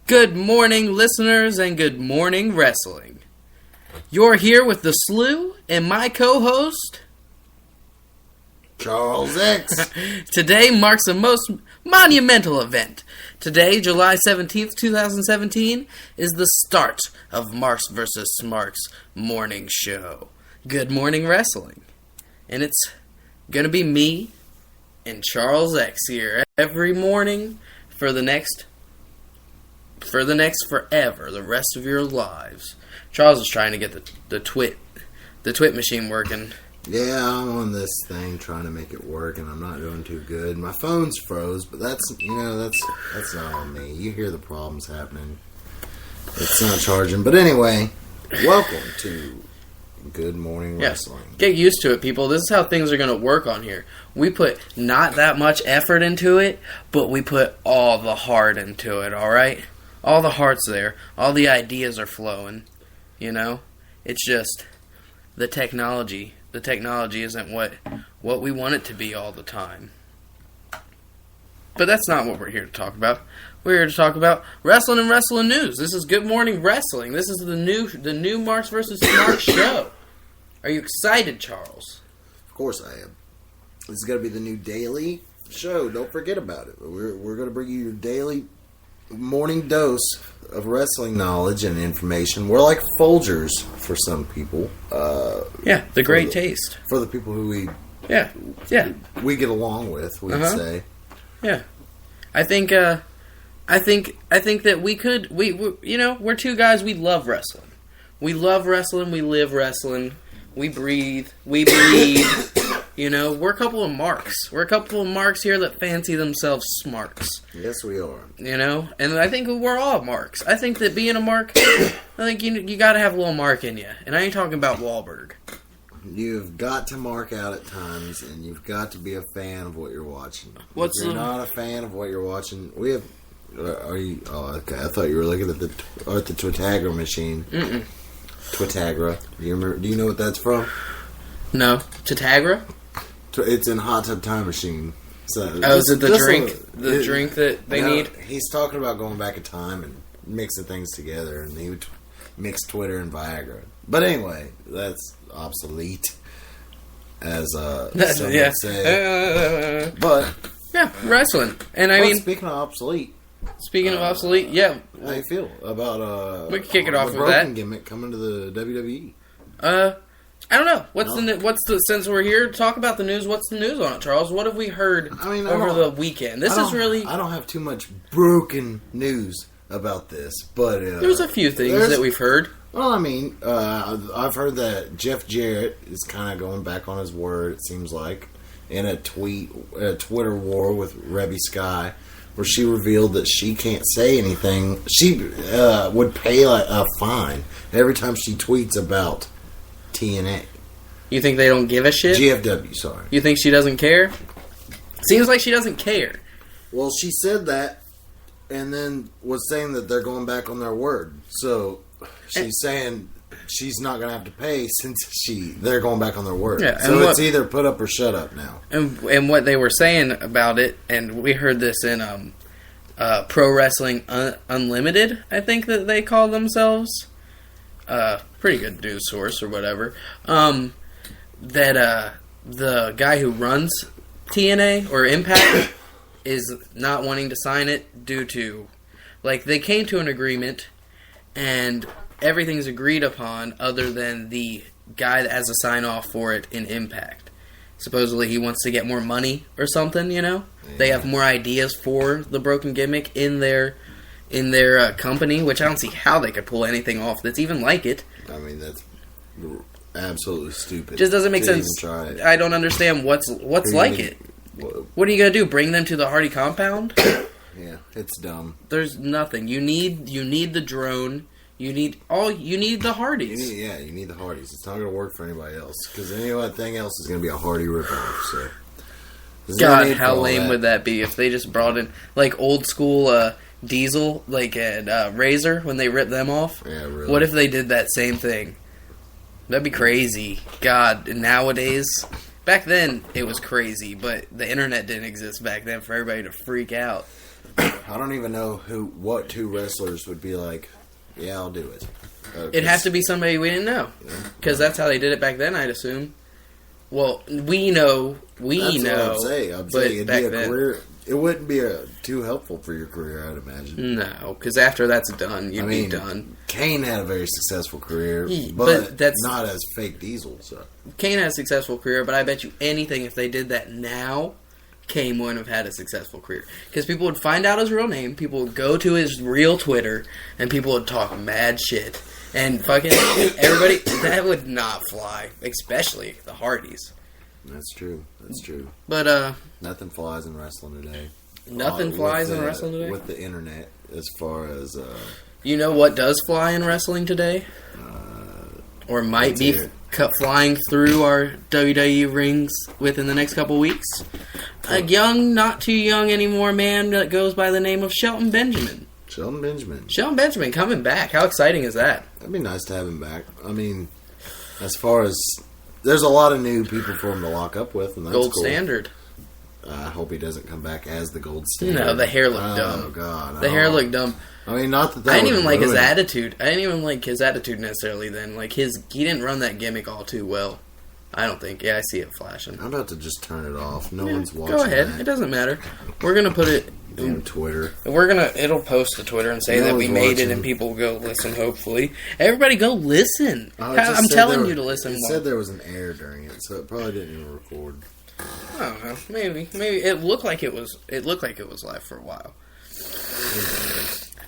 Good morning, listeners, and good morning, wrestling. You're here with the Slew and my co-host, Charles X. Today marks a most monumental event. Today, July 17th, 2017, is the start of Marks vs. Smarks morning show. Good morning, wrestling. And it's gonna be me and Charles X here every morning for the next forever, the rest of your lives. Charles is trying to get the twit machine working. Yeah, I'm on this thing trying to make it work, and I'm not doing too good. My phone's froze, but that's not on me. You hear the problems happening. It's not charging. But anyway, welcome to Good Morning Wrestling. Get used to it, people. This is how things are going to work on here. We put not that much effort into it, but we put all the heart into it, alright? All the heart's there. All the ideas are flowing. You know? It's just the technology. The technology isn't what we want it to be all the time. But that's not what we're here to talk about. We're here to talk about wrestling and wrestling news. This is Good Morning Wrestling. This is the new Marks vs. Smarks show. Are you excited, Charles? Of course I am. This is going to be the new daily show. Don't forget about it. We're going to bring you your daily morning dose of wrestling knowledge and information. We're like Folgers for some people. The great taste. For the people who we get along with, we'd say. Yeah. I think that we're two guys, we love wrestling. We love wrestling, we live wrestling, we breathe, we bleed. We're a couple of marks. We're a couple of marks here that fancy themselves smarks. Yes, we are. And I think we're all marks. I think that being a mark, I think you got to have a little mark in you. And I ain't talking about Wahlberg. You've got to mark out at times, and you've got to be a fan of what you're watching. If you're not a fan of what you're watching, we have. Are you? Oh, okay. I thought you were looking at the Twitagra machine. Mm-mm. Twitagra. Do you know what that's from? No. Twitagra? It's in Hot Tub Time Machine. So is it the drink? The drink that they need? He's talking about going back in time and mixing things together, and he would mix Twitter and Viagra. But anyway, that's obsolete, as some would say. But yeah, wrestling. And speaking of obsolete. Speaking of obsolete, yeah. How do you feel about we can kick it off with that broken gimmick coming to the WWE? I don't know. Since we're here to talk about the news, what's the news on it, Charles? What have we heard over the weekend? I don't have too much broken news about this, but there's a few things that we've heard. Well, I've heard that Jeff Jarrett is kind of going back on his word, it seems like, in a Twitter war with Rebby Sky, where she revealed that she can't say anything. She would pay a fine every time she tweets about TNA. You think they don't give a shit? GFW, sorry. You think she doesn't care? Seems like she doesn't care. Well, she said that, and then was saying that they're going back on their word. So she's saying she's not going to have to pay since they're going back on their word. Yeah, so it's either put up or shut up now. And what they were saying about it, and we heard this in Pro Wrestling Unlimited, I think that they call themselves. Pretty good news source or whatever. That the guy who runs TNA or Impact is not wanting to sign it due to, they came to an agreement and everything's agreed upon other than the guy that has to sign off for it in Impact. Supposedly he wants to get more money or something, Yeah. They have more ideas for the broken gimmick in their company, which I don't see how they could pull anything off that's even like it. I mean, that's absolutely stupid. Just doesn't make sense. I don't understand what's like it. What are you gonna do? Bring them to the Hardy compound? Yeah, it's dumb. There's nothing. You need the drone. You need the Hardys. You need the Hardys. It's not gonna work for anybody else because anything else is gonna be a Hardy ripoff. So, God, how lame would that be if they just brought in old school Diesel, at Razor when they ripped them off? Yeah, really. What if they did that same thing? That'd be crazy. God, nowadays, back then it was crazy, but the internet didn't exist back then for everybody to freak out. I don't even know what two wrestlers would be like, yeah, I'll do it. It'd have to be somebody we didn't know. Because that's how they did it back then, I'd assume. Well, we know. That's what I'm saying. I'm saying it'd be a then, career. It wouldn't be too helpful for your career, I'd imagine. No, because after that's done, you'd be done. Kane had a very successful career, but that's not as fake Diesel. So Kane had a successful career, but I bet you anything if they did that now, Kane wouldn't have had a successful career. Because people would find out his real name, people would go to his real Twitter, and people would talk mad shit. And fucking everybody, that would not fly, especially the Hardys. That's true. That's true. But nothing flies in wrestling today. Nothing flies in wrestling today? With the internet, as far as... you know what does fly in wrestling today? Or might be flying through our WWE rings within the next couple weeks? A young, not too young anymore man that goes by the name of Shelton Benjamin. Shelton Benjamin. Shelton Benjamin coming back. How exciting is that? That'd be nice to have him back. I mean, as far as... There's a lot of new people for him to lock up with, and that's Gold cool. Standard. I hope he doesn't come back as the Gold Standard. No, the hair looked dumb. Oh, God. The hair looked dumb. I mean, not that I didn't even like his attitude. I didn't even like his attitude necessarily then. Like, he didn't run that gimmick all too well. I don't think. Yeah, I see it flashing. I'm about to just turn it off. No one's watching. Go ahead. That. It doesn't matter. We're going to put it... Damn Twitter. It'll post to Twitter and say that we made it and people will go listen, hopefully. Everybody go listen. I'm telling you to listen. It said there was an error during it, so it probably didn't even record. I don't know. Maybe it looked like it was live for a while.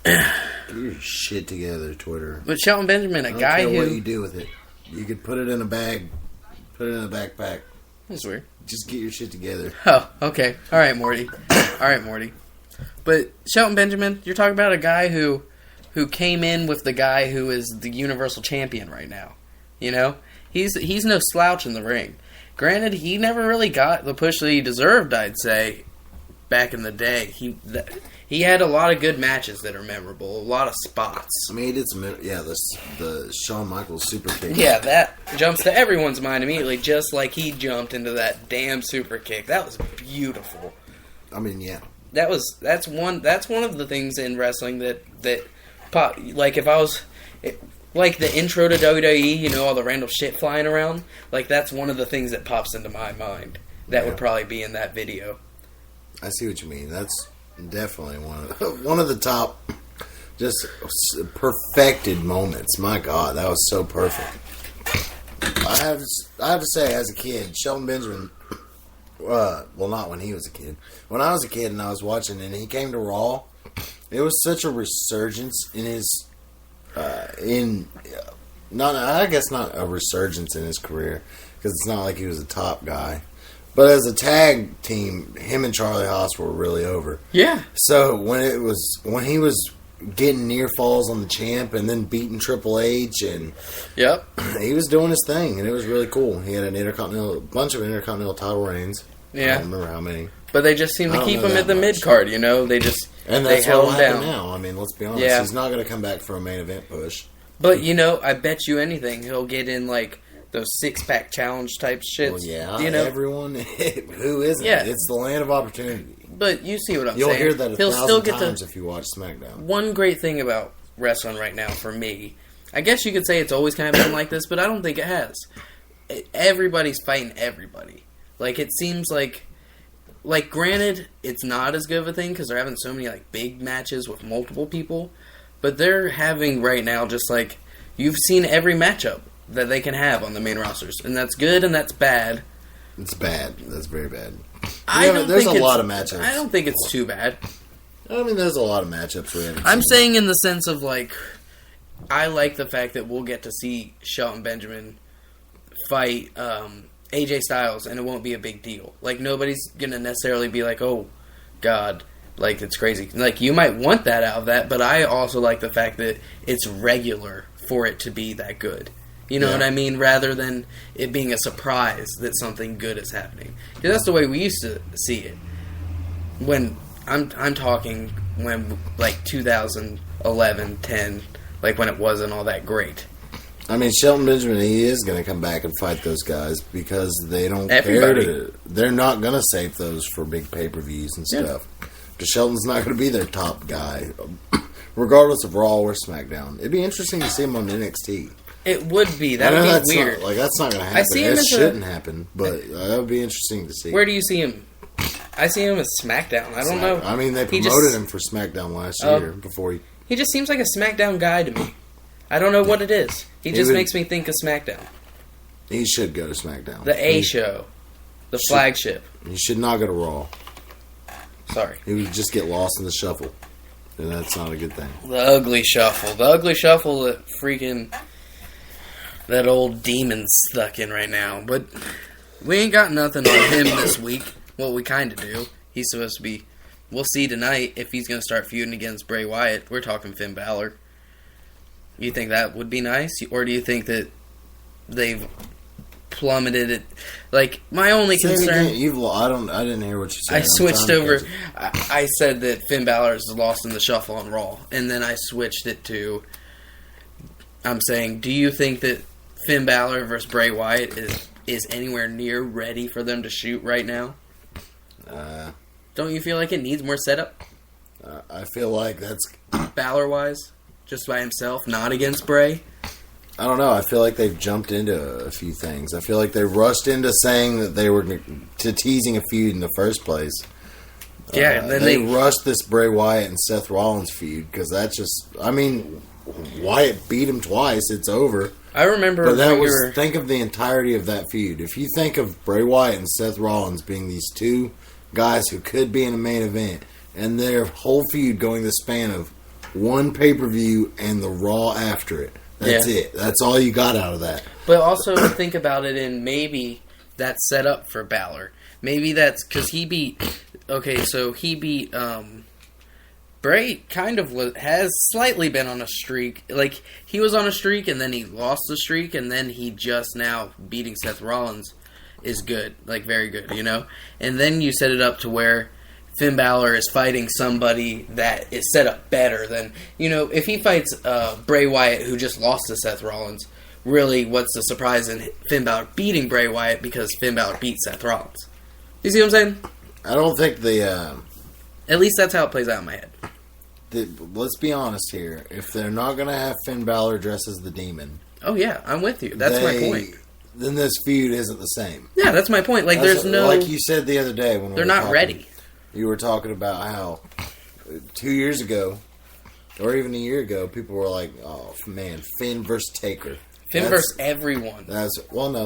Get your shit together, Twitter. But Shelton Benjamin, I don't care what you do with it. You could put it in a bag, put it in a backpack. That's weird. Just get your shit together. Oh, okay. All right, Morty. But Shelton Benjamin, you're talking about a guy who came in with the guy who is the Universal Champion right now. You know? He's no slouch in the ring. Granted, he never really got the push that he deserved, I'd say, back in the day. He had a lot of good matches that are memorable, a lot of spots. I mean, he did some, the Shawn Michaels super kick. Yeah, that jumps to everyone's mind immediately, just like he jumped into that damn super kick. That was beautiful. I mean, yeah. That's one of the things in wrestling that pop, like if I was like the intro to WWE, you know, all the random shit flying around, like that's one of the things that pops into my mind. That would probably be in that video. I see what you mean. That's definitely one of the top just perfected moments. My God, that was so perfect. I have to say, as a kid, Shelton Benjamin. Well, not when he was a kid. When I was a kid and I was watching and he came to Raw, it was such a resurgence in his, I guess not a resurgence in his career, because it's not like he was a top guy. But as a tag team, him and Charlie Haas were really over. Yeah. So when he was getting near falls on the champ and then beating Triple H, and yep, he was doing his thing, and it was really cool. He had a bunch of intercontinental title reigns. Yeah, I don't remember how many. But they just seem to keep him at the mid card. You know, they held him down. Now, I mean, let's be honest. He's not going to come back for a main event push. But you know, I bet you anything he'll get in like those 6-pack challenge type shits. Well, yeah, you know? Everyone who isn't. Yeah. It's the land of opportunity. But you see what I'm You'll saying. You'll hear that 1,000 times if you watch SmackDown. One great thing about wrestling right now for me, I guess you could say it's always kind of been like this, but I don't think it has. Everybody's fighting everybody. Like, it seems like granted, it's not as good of a thing because they're having so many like big matches with multiple people, but they're having right now just like, you've seen every matchup that they can have on the main rosters, and that's good and that's bad. It's bad. That's very bad. There's a lot of matchups. I don't think it's too bad. I mean, there's a lot of matchups we haven't I'm saying in the sense of, like, I like the fact that we'll get to see Shelton Benjamin fight AJ Styles, and it won't be a big deal. Like, nobody's going to necessarily be like, oh, God, like, it's crazy. Like, you might want that out of that, but I also like the fact that it's regular for it to be that good. You know what I mean? Rather than it being a surprise that something good is happening. Because that's the way we used to see it. When I'm talking when like 2011, 10, like when it wasn't all that great. I mean, Shelton Benjamin, he is going to come back and fight those guys because they don't Everybody. care. They're not going to save those for big pay-per-views and stuff. Because Shelton's not going to be their top guy, regardless of Raw or SmackDown. It'd be interesting to see him on NXT. It would be. That would be weird. That's not going to happen. It shouldn't happen, but that would be interesting to see. Where do you see him? I see him as SmackDown. I don't know. I mean, they promoted him for SmackDown last year before he... He just seems like a SmackDown guy to me. I don't know what it is. He just makes me think of SmackDown. He should go to SmackDown. The A show. The flagship. He should not go to Raw. Sorry. He would just get lost in the shuffle. And that's not a good thing. The ugly shuffle. The ugly shuffle that freaking... that old demon's stuck in right now. But we ain't got nothing on him this week. Well, we kind of do. He's supposed to be... We'll see tonight if he's going to start feuding against Bray Wyatt. We're talking Finn Balor. You think that would be nice? Or do you think that they've plummeted it? Like, my only concern... I didn't hear what you said. I switched over. I said that Finn Balor is lost in the shuffle on Raw. And then I switched it to... I'm saying, do you think that Finn Balor versus Bray Wyatt is anywhere near ready for them to shoot right now? Don't you feel like it needs more setup? I feel like that's... Balor-wise? Just by himself, not against Bray? I don't know. I feel like they've jumped into a few things. I feel like they rushed into saying that they were to teasing a feud in the first place. Yeah, and then they rushed this Bray Wyatt and Seth Rollins feud because that just... I mean, Wyatt beat him twice. It's over. I remember... But think of the entirety of that feud. If you think of Bray Wyatt and Seth Rollins being these two guys who could be in a main event, and their whole feud going the span of one pay-per-view and the Raw after it. That's it. That's all you got out of that. But also think about it in maybe that's set up for Balor. Maybe that's because he beat... Okay, so he beat... Bray kind of has slightly been on a streak. Like, he was on a streak, and then he lost the streak, and then he just now beating Seth Rollins is good. Like, very good, you know? And then you set it up to where Finn Balor is fighting somebody that is set up better than... You know, if he fights Bray Wyatt, who just lost to Seth Rollins, really, what's the surprise in Finn Balor beating Bray Wyatt because Finn Balor beat Seth Rollins? You see what I'm saying? I don't think the... At least that's how it plays out in my head. Let's be honest here. If they're not going to have Finn Balor dress as the demon... Oh, yeah, I'm with you. That's my point. Then this feud isn't the same. Yeah, that's my point. Like, there's no... Like you said the other day when they're not ready. You were talking about how 2 years ago, or even a year ago, people were like, "Oh man, Finn versus Taker." Finn versus everyone. No.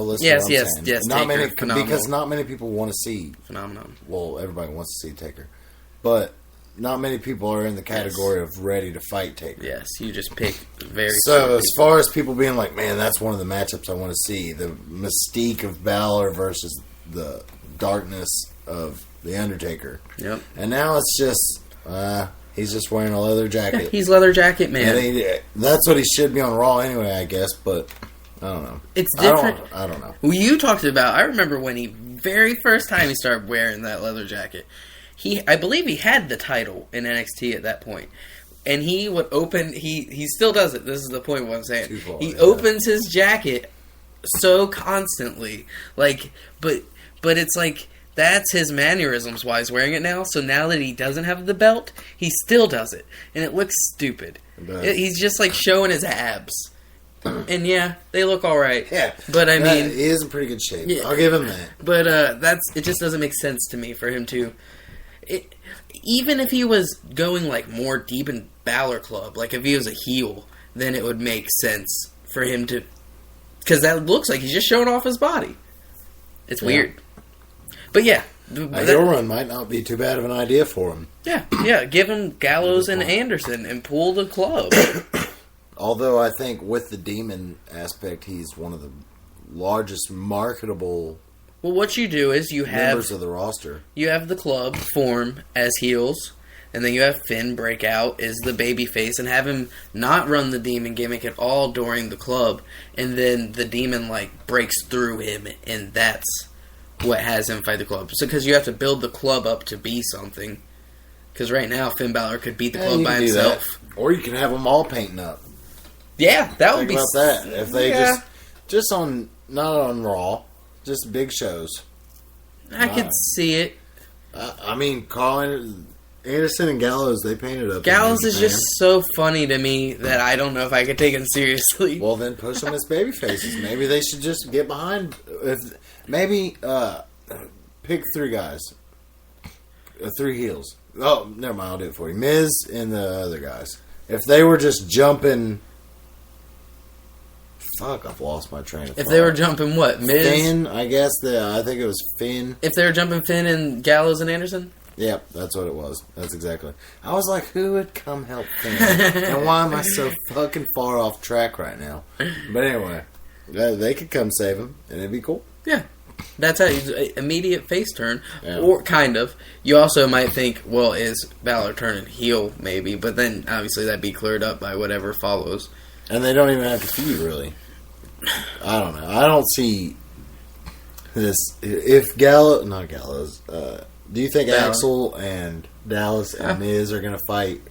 Listen, yes. Not Taker, many, because not many people want to see phenomenon. Well, everybody wants to see Taker, but not many people are in the category of ready to fight Taker. Yes, you just pick very. So as far as people being like, "Man, that's one of the matchups I want to see," the mystique of Balor versus the darkness of The Undertaker. Yep. And now it's just, he's just wearing a leather jacket. Yeah, he's leather jacket man. That's what he should be on Raw anyway, I guess, but I don't know. It's different. I don't know. Well, you talked about, I remember when very first time he started wearing that leather jacket. I believe he had the title in NXT at that point. And he would open, he still does it. This is the point of what I'm saying. He opens his jacket so constantly. Like, but it's like, that's his mannerisms why he's wearing it now. So now that he doesn't have the belt, he still does it. And it looks stupid. He's just like showing his abs. And yeah, they look alright. Yeah. But I mean... He is in pretty good shape. Yeah. I'll give him that. But it just doesn't make sense to me for him to... even if he was going like more deep in Balor Club, like if he was a heel, then it would make sense for him to... Because that looks like he's just showing off his body. It's weird. But yeah. A heel run might not be too bad of an idea for him. Yeah. Give him Gallows and Anderson and pull the club. Although I think with the demon aspect, he's one of the largest marketable Well, what you do is you have members of the roster. You have the club form as heels, and then you have Finn break out as the babyface and have him not run the demon gimmick at all during the club, and then the demon like breaks through him, and that's what has him fight the club. So because you have to build the club up to be something. Because right now Finn Balor could beat the club by himself, or you can have them all painting up. Yeah, that would be. Think about that. If they just on not on Raw. Just big shows. I could see it. I mean, calling Anderson and Gallows, they painted up. Gallows is just so funny to me that I don't know if I could take him seriously. Well, then push them as baby faces. Maybe they should just get behind. Maybe pick 3 guys. 3 heels. Oh, never mind. I'll do it for you. Miz and the other guys. If they were just jumping... Fuck, I've lost my train of thought. If they were jumping what? Miz? Finn, I guess. I think it was Finn. If they were jumping Finn and Gallows and Anderson? Yep, that's what it was. That's exactly. I was like, who would come help Finn? And why am I so fucking far off track right now? But anyway, they could come save him, and it'd be cool. Yeah. That's how he's immediate face turn, or kind of. You also might think, well, is Balor turning heel, maybe, but then obviously that'd be cleared up by whatever follows. And they don't even have to feud, really. I don't know. I don't see this. If not Gallows, do you think Balor. Axel and Dallas and Miz are going to fight